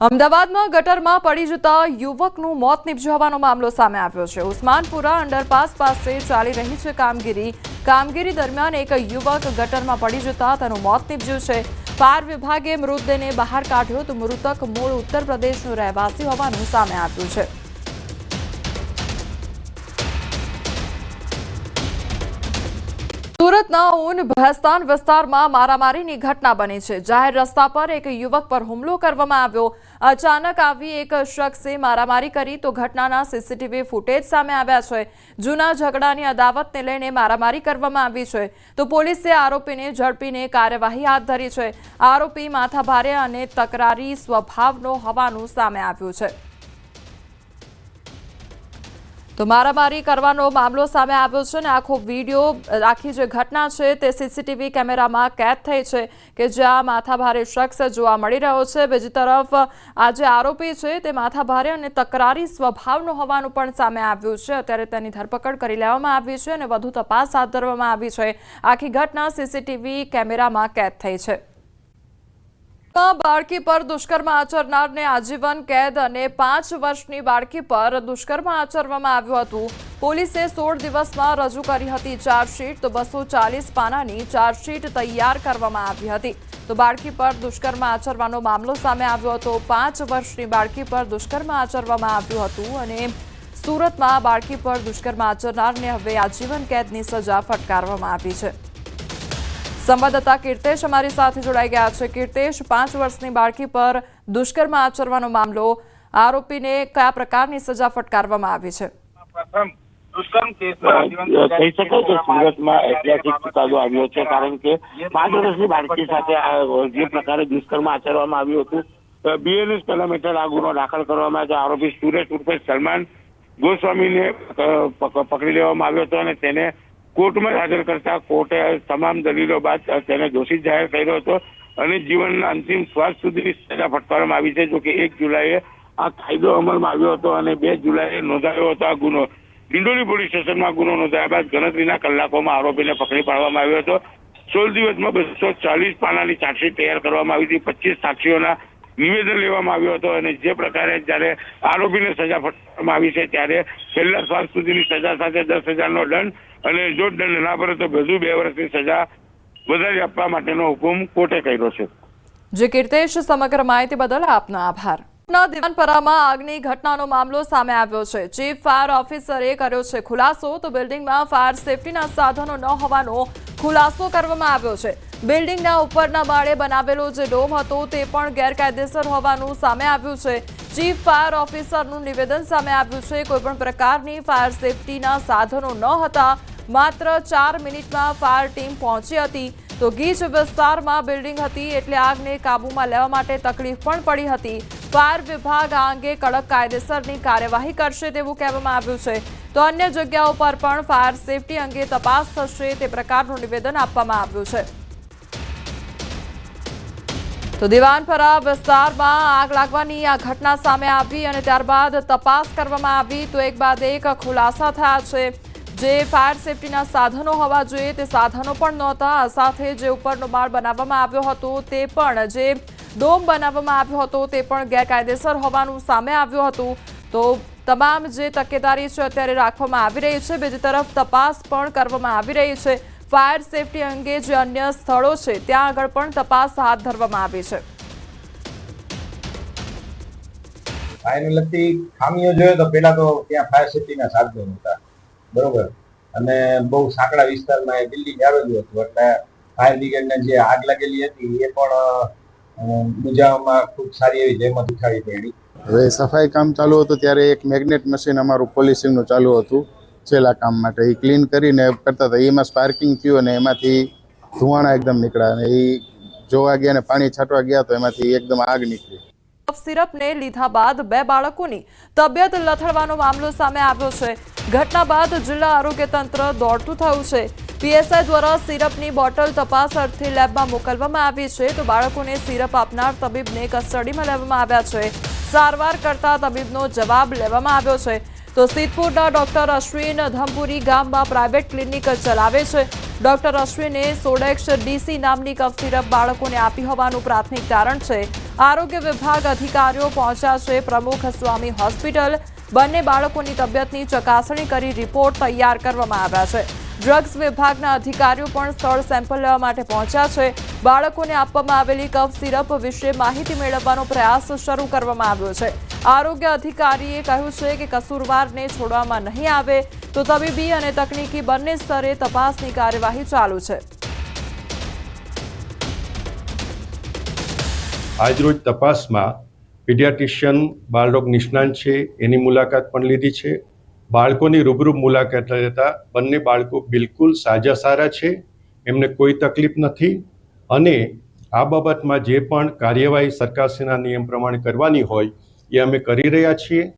અમદાવાદમાં ગટરમાં પડી જતા યુવકનું મોત નીપજ્યું હોવાનો મામલો સામે આવ્યો છે। ઉસ્માનપુરા અંડરપાસ પાસે ચાલી રહી છે કામગીરી દરમિયાન એક યુવક ગટરમાં પડી જતા તેનું મોત નીપજ્યું છે। ફાયર વિભાગે મૃતદેહને બહાર કાઢ્યો તો મૃતક મૂળ ઉત્તર પ્રદેશનો રહેવાસી હોવાનું સામે આવ્યું છે। સુરતના ઊન ભેસ્તાન વિસ્તારમાં મારામારીની ઘટના બની છે। જાહેર રસ્તા પર એક યુવક પર હુમલો કરવામાં આવ્યો। અચાનક આવી એક શખ્સે મારામારી કરી તો ઘટનાના સીસીટીવી ફૂટેજ સામે આવ્યા છે। જૂના ઝઘડાની અદાવતને લઈને મારામારી કરવામાં આવી છે તો પોલીસે આરોપીને ઝડપીને કાર્યવાહી હાથ ધરી છે। આરોપી માથાભારે અને તકરારી સ્વભાવનો હોવાનું સામે આવ્યું છે। તો મારામારી કરવાનો મામલો સામે આવ્યો છે અને આખો વિડીયો આખી જે ઘટના છે તે સીસીટીવી કેમેરામાં કેદ થઈ છે કે જ્યાં માથાભારે શખ્સ જોવા મળી રહ્યો છે। બીજી તરફ આ જે આરોપી છે તે માથાભારે અને તકરારી સ્વભાવનો હોવાનું પણ સામે આવ્યું છે। અત્યારે તેની ધરપકડ કરી લેવામાં આવી છે અને વધુ તપાસ હાથ ધરવામાં આવી છે। આખી ઘટના સીસીટીવી કેમેરામાં કેદ થઈ છે। બાળકી પર દુષ્કર્મ આચરનારને આજીવન કેદ અને 5 વર્ષની બાળકી પર દુષ્કર્મ આચરવામાં આવ્યું હતું। પોલીસે 16 દિવસમાં રજૂ કરી હતી ચાર્જશીટ તો 240 પાનાની ચાર્જશીટ તૈયાર કરવામાં આવી હતી। તો બાળકી પર દુષ્કર્મ આચરવાનો મામલો સામે આવ્યો હતો। 5 વર્ષની બાળકી પર દુષ્કર્મ આચરવામાં આવ્યું હતું અને સુરતમાં બાળકી પર દુષ્કર્મ આચરનારને હવે આજીવન કેદની સજા ફટકારવામાં આવી છે। સંવાદદાતા કીર્તેશ અમારી સાથે જોડાઈ ગયા છે। કીર્તેશ, 5 વર્ષની બાળકી પર દુષ્કર્મ આચરવાનો મામલો, આરોપીને કયા પ્રકારની સજા ફટકારવામાં આવી છે? કહી શકાય કે સુરતમાં ઐતિહાસિક ચુકાદો આવ્યો છે, કારણ કે 5 વર્ષની બાળકી સાથે જે પ્રકારે દુષ્કર્મ આચરવામાં આવ્યું હતું BNS પહેલા હેઠળ આ ગુનો દાખલ કરવામાં આવ્યો। આરોપી સુરેશ ઉર્ફે સલમાન ગોસ્વામીને પકડી લેવામાં આવ્યો હતો અને તેને કોર્ટમાં હાજર કરતા કોર્ટે તમામ દલીલો બાદ તેને દોષિત જાહેર કર્યો હતો અને જીવનના અંતિમ શ્વાસ સુધીની સજા ફટકારવામાં આવી છે। જો કે 1 જુલાઈએ આ કાયદો અમલમાં આવ્યો હતો અને 2 જુલાઈએ નોંધાયો હતો આ ગુનો। ડિંડોલી પોલીસ સ્ટેશનમાં ગુનો નોંધાયા બાદ ગણતરીના કલાકોમાં આરોપીને પકડી પાડવામાં આવ્યો હતો। 16 દિવસમાં 240 પાનાની ચાર્જશીટ તૈયાર કરવામાં આવી હતી। 25 સાક્ષીઓના નિવેદન લેવામાં આવ્યું હતું અને જે પ્રકારે જ્યારે આરોપીને સજા ફટકારવામાં આવી છે ત્યારે છેલ્લા શ્વાસ સુધીની સજા સાથે 10,000નો દંડ અને જો દંડ ના ભરે તો વધુ 2 વર્ષની સજા વધારી આપવા માટેનો હુકમ કોર્ટે કર્યો છે। જે કીર્તેશ, સમગ્ર માહિતી બદલ આપનો આભાર। દિવાનપરામાં આગની ઘટનાનો મામલો સામે આવ્યો છે। ચીફ ફાયર ઓફિસરે કર્યો છે ખુલાસો તો બિલ્ડિંગમાં ફાયર સેફટીના સાધનો ન હોવાનો ખુલાસો કરવામાં આવ્યો છે। બિલ્ડિંગના ઉપરના માળે બનાવેલો જે ડોમ હતો તે પણ ગેરકાયદેસર હોવાનું સામે આવ્યું છે। ચીફ ફાયર ઓફિસરનું નિવેદન સામે આવ્યું છે। કોઈપણ પ્રકારની ફાયર સેફટીના સાધનો ન હતા। માત્ર 4 મિનિટમાં ફાયર ટીમ પહોંચી હતી તો ગીચ વિસ્તારમાં બિલ્ડિંગ હતી એટલે આગને કાબૂમાં લેવા માટે તકલીફ પણ પડી હતી। ફાયર વિભાગ આ અંગે કડક કાયદેસરની કાર્યવાહી કરશે તેવું કહેવામાં આવ્યું છે તો અન્ય જગ્યાઓ પર પણ ફાયર સેફટી અંગે તપાસ થશે તે પ્રકારનું નિવેદન આપવામાં આવ્યું છે। તો દિવાનપરા વિસ્તારમાં આગ લાગવાની આ ઘટના સામે આવી અને ત્યારબાદ તપાસ કરવામાં આવી તો એક બાદ એક ખુલાસા થયા છે। જે ફાયર સેફટીના સાધનો હોવા જોઈએ તે સાધનો પણ નહોતા। આ સાથે જે ઉપરનો માળ બનાવવામાં આવ્યો હતો તે પણ જે ડોમ બનાવવામાં આવ્યો હતો તે પણ ગેરકાયદેસર હોવાનું સામે આવ્યું હતું। તો તમામ જે તકેદારી છે અત્યારે રાખવામાં આવી રહી છે। બીજી તરફ તપાસ પણ કરવામાં આવી રહી છે। ફાયર સેફટી અંગે જે અન્ય સ્થળો છે ત્યાં આગળ પણ તપાસ હાથ ધરવામાં આવી છે। ફાયરને લગતી ખામીઓ જોઈએ તો પેલા તો ત્યાં ફાયર સેફટીના સાધનો નહોતા, બરોબર, અને બહુ સાંકડા વિસ્તારમાં એ બિલ્ડિંગ આવેલું હતું એટલે ફાયર બ્રિગેડને જે આગ લાગેલી હતી એ પણ બુઝાવવામાં ખૂબ સારી એવી જહેમત ઉઠાવી પડી। હવે સફાઈ કામ ચાલુ હતું ત્યારે એક મેગ્નેટ મશીન અમારું પોલિશિંગનું ચાલુ હતું છેલ્લા કામ માટે। એ ક્લીન કરીને કરતા હતા, એમાં સ્પાર્કિંગ થયું અને એમાંથી ધુવાણા એકદમ નીકળ્યા અને એ જોવા ગયા અને પાણી છાંટવા ગયા તો એમાંથી એકદમ આગ નીકળી। સિરપને લીધા બાદ 2 બાળકોની તબિયત લથડવાનો મામલો સામે આવ્યો છે। ઘટના બાદ જિલ્લા આરોગ્ય તંત્ર દોડતું થયું છે। પીએસઆઈ દ્વારા સિરપની બોટલ તપાસ અર્થે લેબમાં મોકલવામાં આવી છે તો બાળકોને સિરપ આપનાર તબીબને કસ્ટડીમાં લેવામાં આવ્યા છે। સારવાર કરતા તબીબનો જવાબ લેવામાં આવ્યો છે તો સિદ્ધપુરના ડોક્ટર અશ્વિન ધમપુરી ગામમાં પ્રાઇવેટ ક્લિનિક ચલાવે છે। ડોક્ટર અશ્વિને સોડેક્સ DC નામની કફ સિરપ બાળકોને આપી હોવાનું પ્રાથમિક તારણ છે। આરોગ્ય વિભાગ અધિકારીઓ પહોંચ્યા છે પ્રમુખ સ્વામી હોસ્પિટલ. બંને બાળકોની તબિયતની ચકાસણી કરી રિપોર્ટ તૈયાર કરવામાં આવ્યા છે. ડ્રગ્સ વિભાગના અધિકારીઓ પણ સ્થળ સેમ્પલ લેવા માટે પહોંચ્યા છે. બાળકોને આપવામાં આવેલી કફ સિરપ વિશે માહિતી મેળવવાનો પ્રયાસ શરૂ કરવામાં આવ્યો છે. આરોગ્ય અધિકારીએ કહ્યું છે કે કસૂરવારને છોડવામાં નહીં આવે તો તબીબી અને તકનીકી બંને સ્તરે તપાસની કાર્યવાહી ચાલુ છે. આજરોજ તપાસમાં પીડિયાટ્રિશિયન બાળરોગ નિષ્ણાંત છે એની મુલાકાત પણ લીધી છે. બાળકોની રૂબરૂ મુલાકાત લેતા બંને બાળકો બિલકુલ સાજા છે, એમને કોઈ તકલીફ નથી અને આ બાબતમાં જે પણ કાર્યવાહી સરકારશ્રીના નિયમ પ્રમાણે કરવાની હોય એ અમે કરી રહ્યા છીએ.